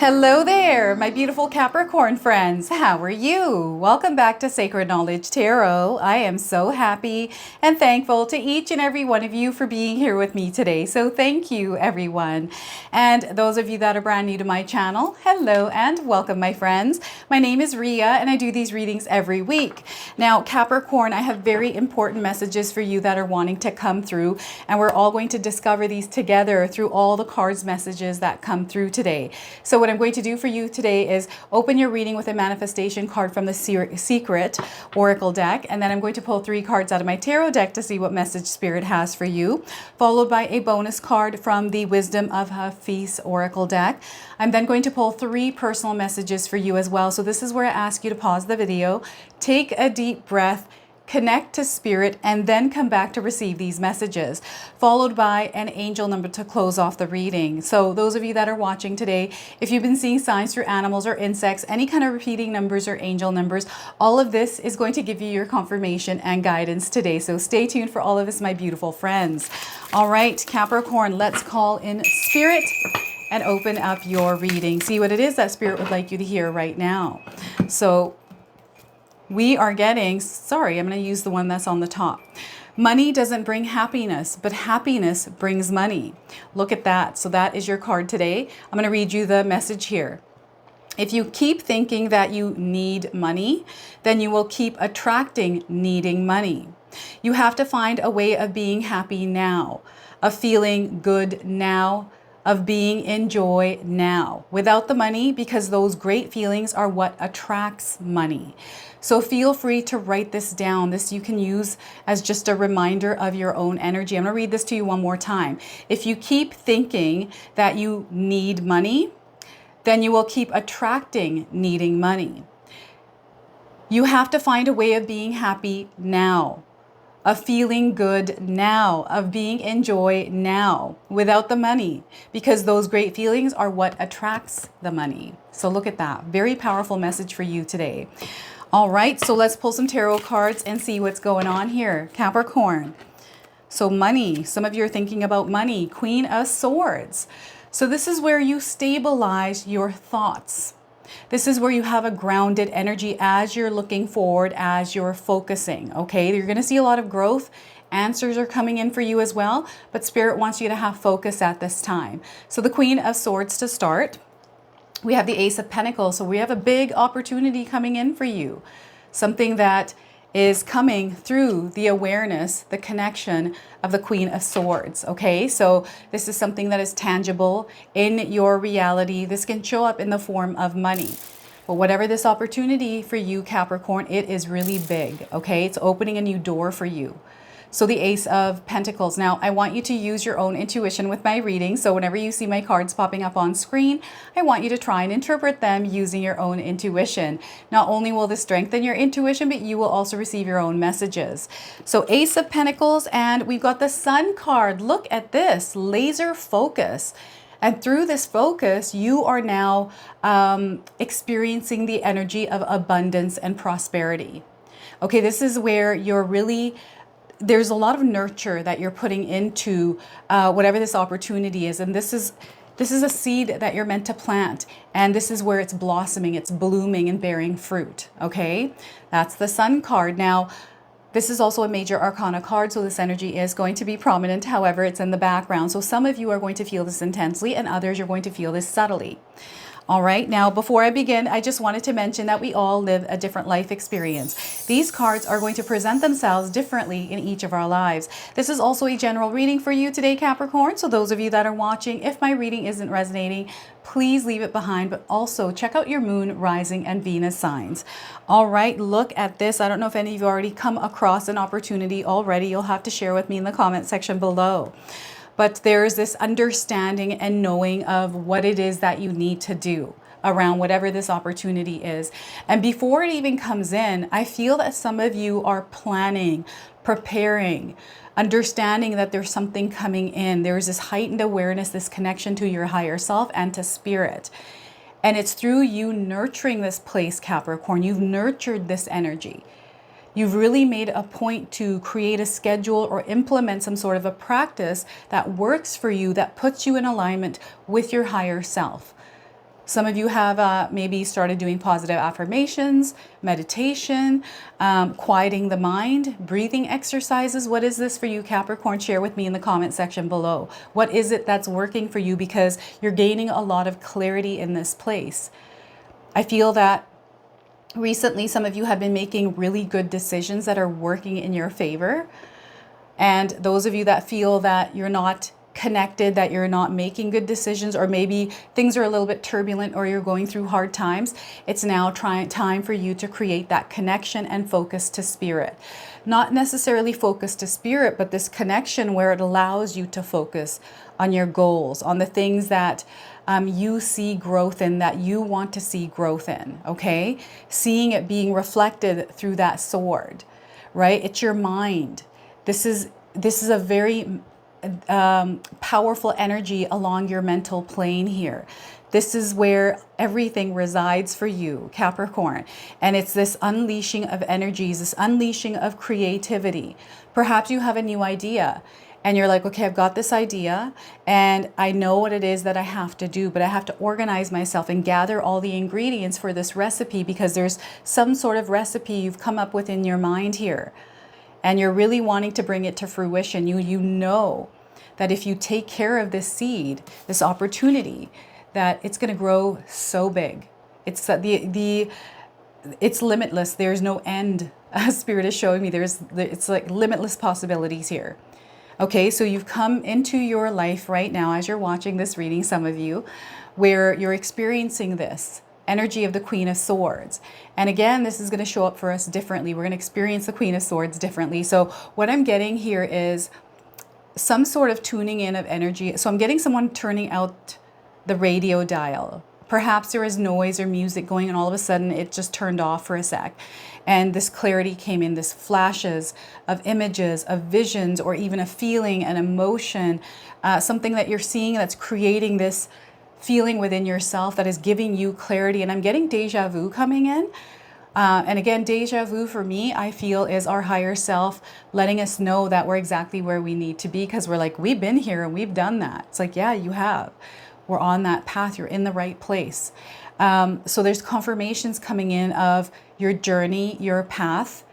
Hello there, my beautiful Capricorn friends. How are you? Welcome back to Sacred Knowledge Tarot. I am so happy and thankful to each and every one of you for being here with me today. So thank you, everyone. And those of you that are brand new to my channel, hello and welcome, my friends. My name is Ria and I do these readings every week. Now, Capricorn, I have very important messages for you that are wanting to come through, and we're all going to discover these together through all the cards messages that come through today. So what I'm going to do for you today is open your reading with a manifestation card from the Secret Oracle deck, and then I'm going to pull 3 cards out of my tarot deck to see what message Spirit has for you, followed by a bonus card from the Wisdom of Hafiz Oracle deck. I'm then going to pull 3 personal messages for you as well. So this is where I ask you to pause the video, take a deep breath, connect to Spirit, and then come back to receive these messages, followed by an angel number to close off the reading. So those of you that are watching today, if you've been seeing signs through animals or insects, any kind of repeating numbers or angel numbers, all of this is going to give you your confirmation and guidance today. So stay tuned for all of this, my beautiful friends. All right, Capricorn, let's call in Spirit and open up your reading. See what it is that Spirit would like you to hear right now. So we are getting, sorry, I'm going to use the one that's on the top. Money doesn't bring happiness, but happiness brings money. Look at that. So that is your card today. I'm going to read you the message here. If you keep thinking that you need money, then you will keep attracting needing money. You have to find a way of being happy now, of feeling good now, of being in joy now, without the money, because those great feelings are what attracts money. So feel free to write this down. This you can use as just a reminder of your own energy. I'm going to read this to you one more time. If you keep thinking that you need money, then you will keep attracting needing money. You have to find a way of being happy now, of feeling good now, of being in joy now, without the money, because those great feelings are what attracts the money. So look at that. Very powerful message for you today. All right, so let's pull some tarot cards and see what's going on here. Capricorn. So money, some of you are thinking about money. Queen of Swords. So this is where you stabilize your thoughts. This is where you have a grounded energy as you're looking forward, as you're focusing, okay? You're going to see a lot of growth. Answers are coming in for you as well, but Spirit wants you to have focus at this time. So the Queen of Swords to start. We have the Ace of Pentacles, so we have a big opportunity coming in for you. Something that is coming through the awareness, the connection of the Queen of Swords, okay? So this is something that is tangible in your reality. This can show up in the form of money. But whatever this opportunity for you, Capricorn, it is really big, okay? It's opening a new door for you. So the Ace of Pentacles. Now, I want you to use your own intuition with my reading. So whenever you see my cards popping up on screen, I want you to try and interpret them using your own intuition. Not only will this strengthen your intuition, but you will also receive your own messages. So Ace of Pentacles, and we've got the Sun card. Look at this, laser focus. And through this focus, you are now experiencing the energy of abundance and prosperity. Okay, this is where you're really... there's a lot of nurture that you're putting into whatever this opportunity is. And this is a seed that you're meant to plant. And this is where it's blossoming, it's blooming and bearing fruit. Okay, that's the Sun card. Now, this is also a major arcana card, so this energy is going to be prominent. However, it's in the background. So some of you are going to feel this intensely and others you're going to feel this subtly. All right, now before I begin, I just wanted to mention that we all live a different life experience. These cards are going to present themselves differently in each of our lives. This is also a general reading for you today, Capricorn. So those of you that are watching, if my reading isn't resonating, please leave it behind, but also check out your moon, rising, and Venus signs. All right, look at this. I don't know if any of you already come across an opportunity already. You'll have to share with me in the comment section below. But there's this understanding and knowing of what it is that you need to do around whatever this opportunity is. And before it even comes in, I feel that some of you are planning, preparing, understanding that there's something coming in. There's this heightened awareness, this connection to your higher self and to Spirit. And it's through you nurturing this place, Capricorn. You've nurtured this energy. You've really made a point to create a schedule or implement some sort of a practice that works for you, that puts you in alignment with your higher self. Some of you have maybe started doing positive affirmations, meditation, quieting the mind, breathing exercises. What is this for you, Capricorn? Share with me in the comment section below. What is it that's working for you? Because you're gaining a lot of clarity in this place. I feel that recently some of you have been making really good decisions that are working in your favor. And those of you that feel that you're not connected, that you're not making good decisions, or maybe things are a little bit turbulent or you're going through hard times, it's now time for you to create that connection and focus to spirit. Not necessarily focus to spirit, but this connection where it allows you to focus on your goals, on the things that you see growth in, that you want to see growth in, okay? Seeing it being reflected through that sword, right? It's your mind. This is a very powerful energy along your mental plane here. This is where everything resides for you, Capricorn. And it's this unleashing of energies, this unleashing of creativity. Perhaps you have a new idea and you're like, okay, I've got this idea and I know what it is that I have to do, but I have to organize myself and gather all the ingredients for this recipe, because there's some sort of recipe you've come up with in your mind here. And you're really wanting to bring it to fruition. You know that if you take care of this seed, this opportunity, that it's going to grow so big. It's it's limitless. There's no end. Spirit is showing me it's like limitless possibilities here. Okay, so you've come into your life right now as you're watching this reading, some of you, where you're experiencing this energy of the Queen of Swords. And again, this is going to show up for us differently. We're going to experience the Queen of Swords differently. So what I'm getting here is some sort of tuning in of energy. So I'm getting someone turning out the radio dial. Perhaps there is noise or music going and all of a sudden it just turned off for a sec. And this clarity came in, this flashes of images, of visions, or even a feeling, an emotion, something that you're seeing that's creating this feeling within yourself that is giving you clarity. And I'm getting deja vu coming in. And again, deja vu for me, I feel, is our higher self letting us know that we're exactly where we need to be, because we're like, we've been here and we've done that. It's like, yeah, you have. We're on that path. You're in the right place. So there's confirmations coming in of your journey, your path.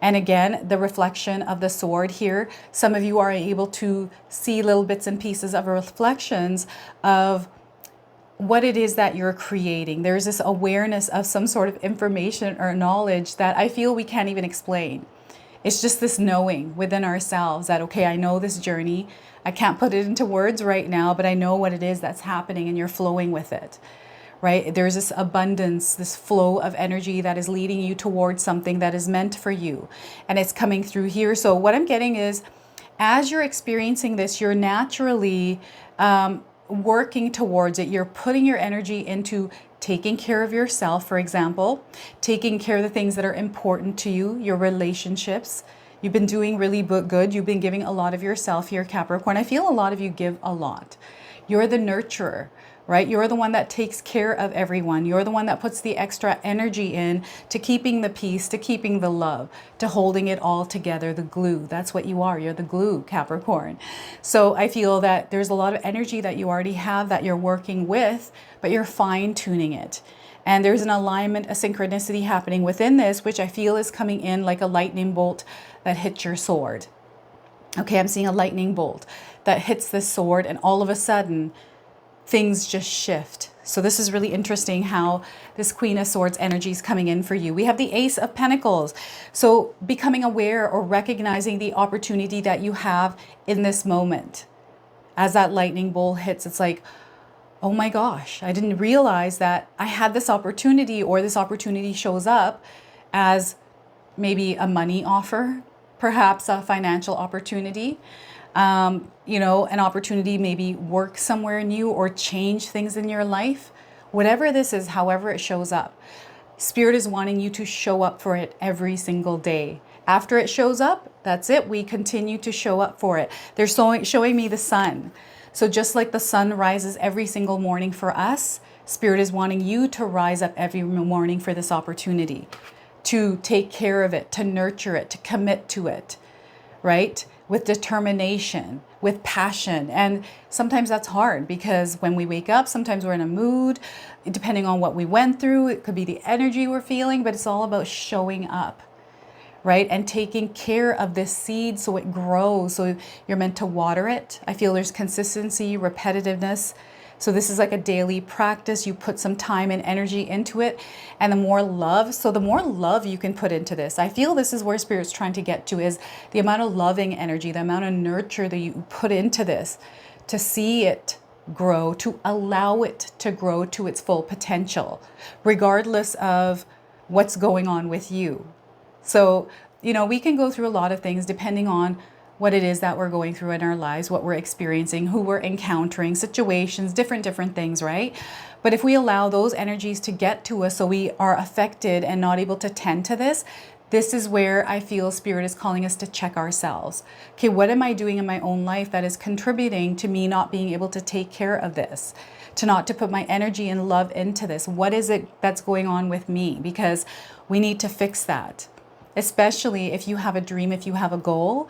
And again, the reflection of the sword here. Some of you are able to see little bits and pieces of reflections of what it is that you're creating. There's this awareness of some sort of information or knowledge that I feel we can't even explain. It's just this knowing within ourselves that, okay, I know this journey. I can't put it into words right now, but I know what it is that's happening and you're flowing with it, right? There's this abundance, this flow of energy that is leading you towards something that is meant for you. And it's coming through here. So what I'm getting is, as you're experiencing this, you're naturally working towards it. You're putting your energy into taking care of yourself, for example, taking care of the things that are important to you, your relationships. You've been doing really good. You've been giving a lot of yourself here, Capricorn. I feel a lot of you give a lot. You're the nurturer, right? You're the one that takes care of everyone. You're the one that puts the extra energy in to keeping the peace, to keeping the love, to holding it all together, the glue. That's what you are. You're the glue, Capricorn. So I feel that there's a lot of energy that you already have that you're working with, but you're fine-tuning it. And there's an alignment, a synchronicity happening within this, which I feel is coming in like a lightning bolt that hits your sword. Okay, I'm seeing a lightning bolt that hits this sword, and all of a sudden things just shift. So this is really interesting how this Queen of Swords energy is coming in for you. We have the Ace of Pentacles. So becoming aware or recognizing the opportunity that you have in this moment. As that lightning bolt hits, it's like, oh my gosh, I didn't realize that I had this opportunity, or this opportunity shows up as maybe a money offer, perhaps a financial opportunity, you know, an opportunity, maybe work somewhere new or change things in your life. Whatever this is, however it shows up, Spirit is wanting you to show up for it every single day. After it shows up, that's it. We continue to show up for it. They're showing me the sun. So just like the sun rises every single morning for us, Spirit is wanting you to rise up every morning for this opportunity, to take care of it, to nurture it, to commit to it, right? With determination, with passion. And sometimes that's hard because when we wake up, sometimes we're in a mood, depending on what we went through. It could be the energy we're feeling, but it's all about showing up, right? And taking care of this seed so it grows. So you're meant to water it. I feel there's consistency, repetitiveness. So this is like a daily practice. You put some time and energy into it, and the more love. So the more love you can put into this, I feel this is where Spirit's trying to get to, is the amount of loving energy, the amount of nurture that you put into this to see it grow, to allow it to grow to its full potential, regardless of what's going on with you. So, you know, we can go through a lot of things depending on what it is that we're going through in our lives, what we're experiencing, who we're encountering, situations, different things, right? But if we allow those energies to get to us so we are affected and not able to tend to this, this is where I feel Spirit is calling us to check ourselves. Okay, what am I doing in my own life that is contributing to me not being able to take care of this? To put my energy and love into this? What is it that's going on with me? Because we need to fix that. Especially if you have a dream, if you have a goal,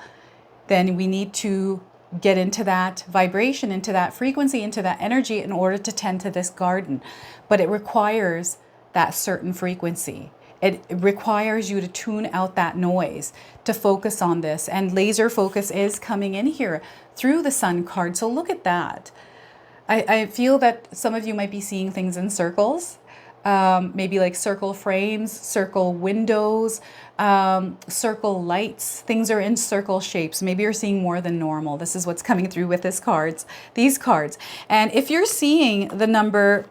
then we need to get into that vibration, into that frequency, into that energy in order to tend to this garden. But it requires that certain frequency. It requires you to tune out that noise, to focus on this. And laser focus is coming in here through the Sun card. So look at that. I feel that some of you might be seeing things in circles. Maybe like circle frames, circle windows, circle lights. Things are in circle shapes. Maybe you're seeing more than normal. This is what's coming through with these cards. And if you're seeing the number,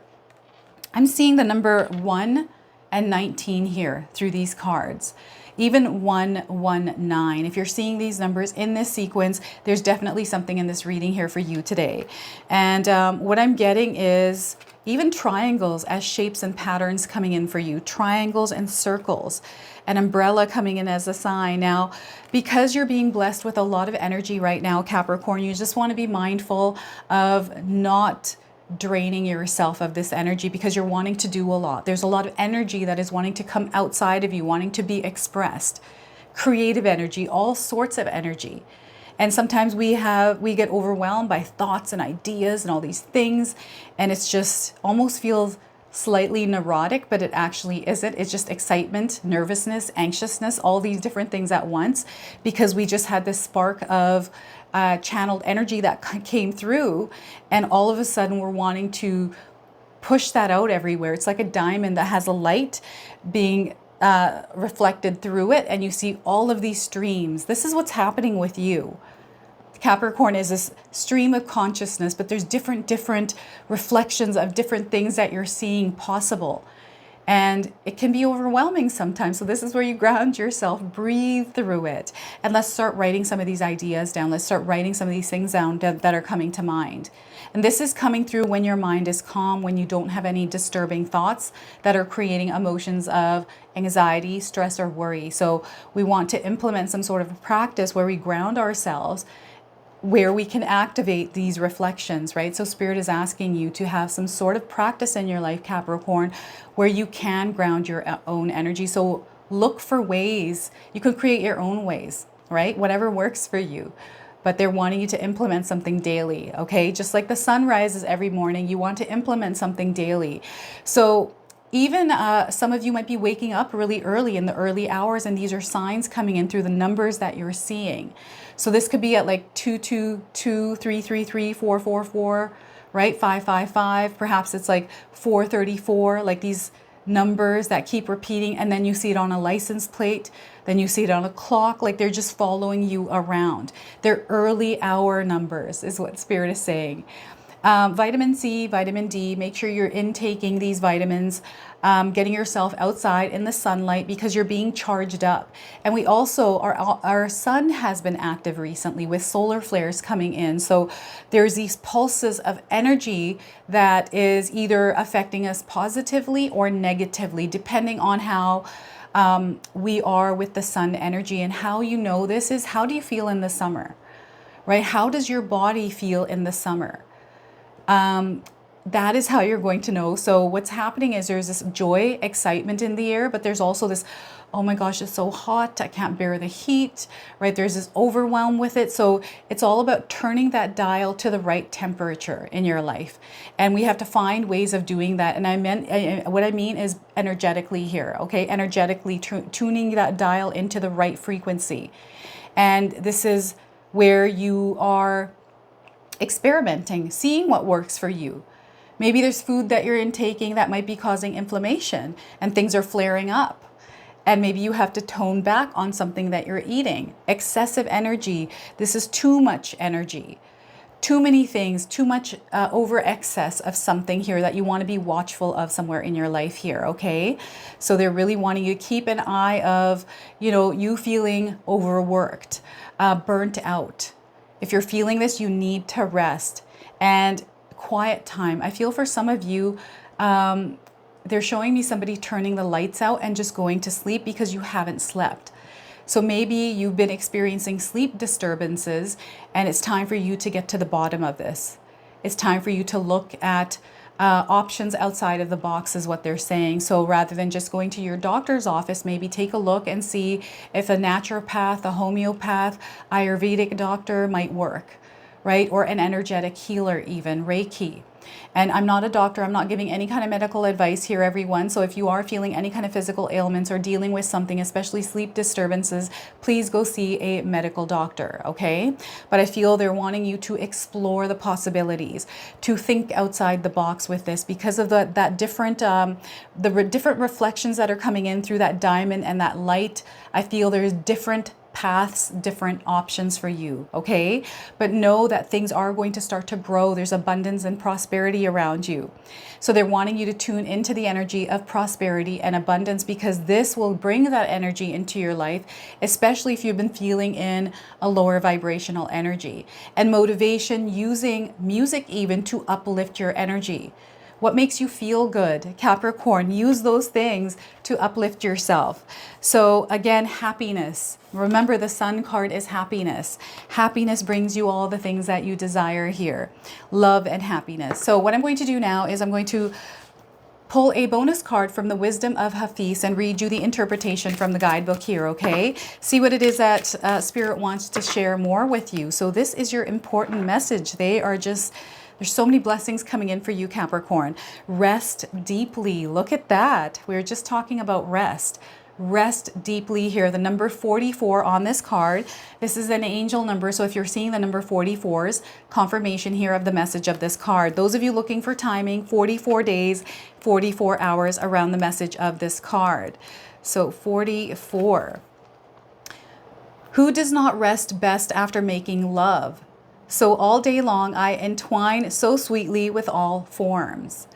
I'm seeing the number 1 and 19 here through these cards. Even 119. If you're seeing these numbers in this sequence, there's definitely something in this reading here for you today. And what I'm getting is even triangles as shapes and patterns coming in for you. Triangles and circles. An umbrella coming in as a sign. Now, because you're being blessed with a lot of energy right now, Capricorn, you just want to be mindful of not draining yourself of this energy because you're wanting to do a lot. There's a lot of energy that is wanting to come outside of you, wanting to be expressed. Creative energy, all sorts of energy. And sometimes we get overwhelmed by thoughts and ideas and all these things, and it's just almost feels slightly neurotic, but it actually isn't. It's just excitement, nervousness, anxiousness, all these different things at once, because we just had this spark of channeled energy that came through, and all of a sudden we're wanting to push that out everywhere. It's like a diamond that has a light being reflected through it, and you see all of these streams. This is what's happening with you. Capricorn is this stream of consciousness, but there's different reflections of different things that you're seeing possible. And it can be overwhelming sometimes. So this is where you ground yourself, breathe through it. And let's start writing some of these ideas down. Let's start writing some of these things down that are coming to mind. And this is coming through when your mind is calm, when you don't have any disturbing thoughts that are creating emotions of anxiety, stress, or worry. So we want to implement some sort of practice where we ground ourselves, where we can activate these reflections, right? So Spirit is asking you to have some sort of practice in your life, Capricorn, where you can ground your own energy. So look for ways. You can create your own ways, right? Whatever works for you. But they're wanting you to implement something daily, okay? Just like the sun rises every morning, you want to implement something daily. So even some of you might be waking up really early in the early hours, and these are signs coming in through the numbers that you're seeing. So this could be at like 222, 333, 444, right? 555. Perhaps it's like 434, like these numbers that keep repeating, and then you see it on a license plate, then you see it on a clock, like they're just following you around. They're early hour numbers is what Spirit is saying. Vitamin C, vitamin D, make sure you're intaking these vitamins, getting yourself outside in the sunlight because you're being charged up. And we also, our sun has been active recently with solar flares coming in. So there's these pulses of energy that is either affecting us positively or negatively, depending on how we are with the sun energy. And how you know this is, how do you feel in the summer, right? How does your body feel in the summer? that is how you're going to know. So what's happening is there's this joy, excitement in the air, but there's also this, oh my gosh, it's so hot, I can't bear the heat, right? There's this overwhelm with it. So it's all about turning that dial to the right temperature in your life. And we have to find ways of doing that. And what I mean is energetically here, okay? Energetically tuning that dial into the right frequency. And this is where you are experimenting, seeing what works for you. Maybe there's food that you're intaking that might be causing inflammation and things are flaring up. And maybe you have to tone back on something that you're eating. Excessive energy. This is too much energy. Too many things, too much over excess of something here that you want to be watchful of somewhere in your life here, okay? So they're really wanting you to keep an eye of, you feeling overworked, burnt out. If you're feeling this, you need to rest. And quiet time. I feel for some of you, they're showing me somebody turning the lights out and just going to sleep because you haven't slept. So maybe you've been experiencing sleep disturbances and it's time for you to get to the bottom of this. It's time for you to look at options outside of the box is what they're saying. So rather than just going to your doctor's office, maybe take a look and see if a naturopath, a homeopath, Ayurvedic doctor might work, right? Or an energetic healer, even Reiki. And I'm not a doctor. I'm not giving any kind of medical advice here, everyone. So if you are feeling any kind of physical ailments or dealing with something, especially sleep disturbances, please go see a medical doctor, okay? But I feel they're wanting you to explore the possibilities, to think outside the box with this because of the different reflections that are coming in through that diamond and that light. I feel there's different paths, different options for you, okay? But know that things are going to start to grow. There's abundance and prosperity around you. So they're wanting you to tune into the energy of prosperity and abundance because this will bring that energy into your life, especially if you've been feeling in a lower vibrational energy. And motivation, using music even to uplift your energy. What makes you feel good? Capricorn, use those things to uplift yourself. So again, happiness. Remember, the Sun card is happiness. Happiness brings you all the things that you desire here. Love and happiness. So what I'm going to do now is I'm going to pull a bonus card from the Wisdom of Hafiz and read you the interpretation from the guidebook here, okay? See what it is that Spirit wants to share more with you. So this is your important message. There's so many blessings coming in for you, Capricorn. Rest deeply. Look at that. We were just talking about rest. Rest deeply here. The number 44 on this card. This is an angel number. So if you're seeing the number 44s, confirmation here of the message of this card. Those of you looking for timing, 44 days, 44 hours around the message of this card. So 44. Who does not rest best after making love? So all day long I entwine so sweetly with all forms.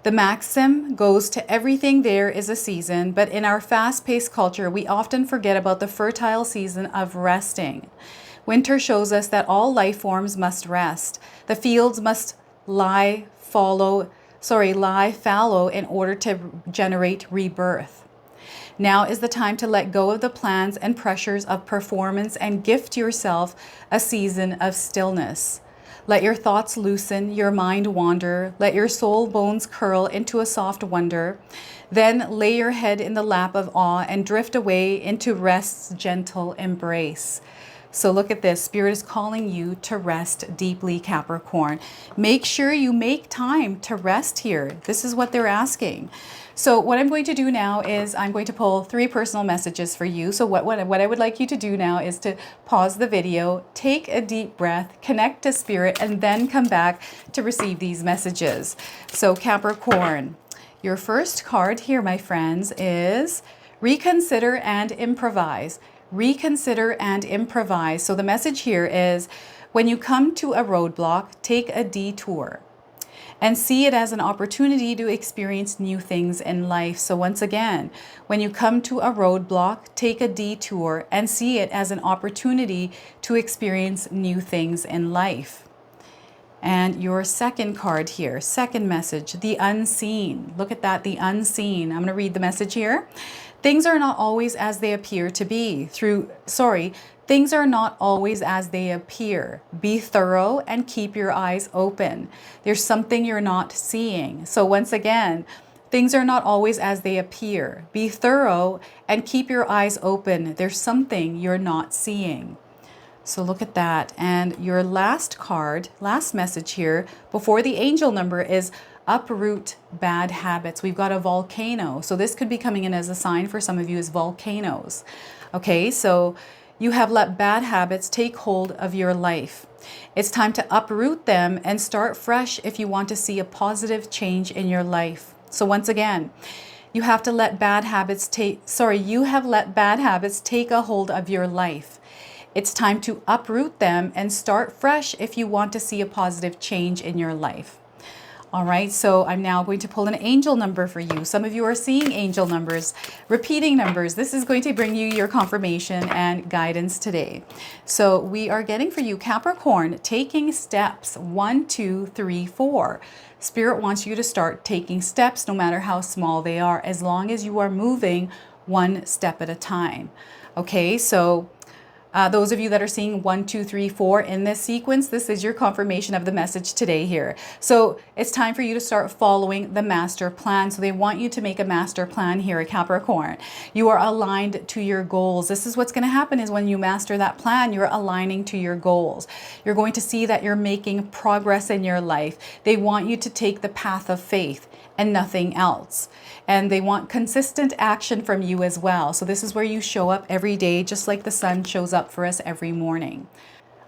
The maxim goes to everything there is a season, but in our fast-paced culture, we often forget about the fertile season of resting. Winter shows us that all life forms must rest. The fields must lie fallow in order to generate rebirth. Now is the time to let go of the plans and pressures of performance and gift yourself a season of stillness. Let your thoughts loosen, your mind wander, let your soul bones curl into a soft wonder. Then lay your head in the lap of awe and drift away into rest's gentle embrace. So look at this. Spirit is calling you to rest deeply, Capricorn. Make sure you make time to rest here. This is what they're asking. So what I'm going to do now is I'm going to pull 3 personal messages for you. So what I would like you to do now is to pause the video, take a deep breath, connect to Spirit, and then come back to receive these messages. So Capricorn, your first card here, my friends, is reconsider and improvise. Reconsider and improvise. So the message here is when you come to a roadblock, take a detour and see it as an opportunity to experience new things in life. So once again, when you come to a roadblock, take a detour and see it as an opportunity to experience new things in life. And your second card here, second message, the unseen. Look at that, the unseen. I'm going to read the message here. Things are not always as they appear to be. Things are not always as they appear. Be thorough and keep your eyes open. There's something you're not seeing. So once again, things are not always as they appear. Be thorough and keep your eyes open. There's something you're not seeing. So look at that. And your last card, last message here before the angel number is uproot bad habits. We've got a volcano. So this could be coming in as a sign for some of you as volcanoes. Okay, so you have let bad habits take hold of your life. It's time to uproot them and start fresh if you want to see a positive change in your life. So once again, you have let bad habits take a hold of your life. It's time to uproot them and start fresh if you want to see a positive change in your life. All right, so I'm now going to pull an angel number for you. Some of you are seeing angel numbers, repeating numbers. This is going to bring you your confirmation and guidance today. So we are getting for you, Capricorn, taking steps 1, 2, 3, 4. Spirit wants you to start taking steps no matter how small they are, as long as you are moving one step at a time. Okay, so those of you that are seeing 1, 2, 3, 4 in this sequence, this is your confirmation of the message today here. So it's time for you to start following the master plan. So they want you to make a master plan here at Capricorn. You are aligned to your goals. This is what's going to happen is when you master that plan, you're aligning to your goals. You're going to see that you're making progress in your life. They want you to take the path of faith and nothing else. And they want consistent action from you as well. So this is where you show up every day, just like the sun shows up for us every morning.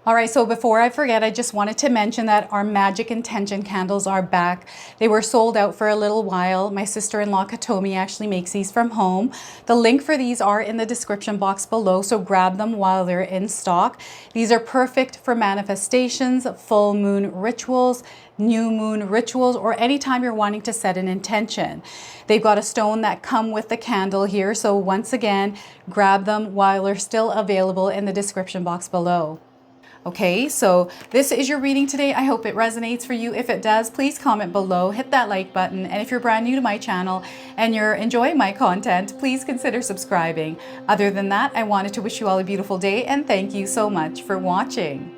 All right, so before I forget, I just wanted to mention that our Magic Intention candles are back. They were sold out for a little while. My sister-in-law Katomi actually makes these from home. The link for these are in the description box below, so grab them while they're in stock. These are perfect for manifestations, full moon rituals, new moon rituals, or anytime you're wanting to set an intention. They've got a stone that come with the candle here, so once again, grab them while they're still available in the description box below. Okay, so this is your reading today. I hope it resonates for you. If it does, please comment below, hit that like button. And if you're brand new to my channel and you're enjoying my content, please consider subscribing. Other than that, I wanted to wish you all a beautiful day and thank you so much for watching.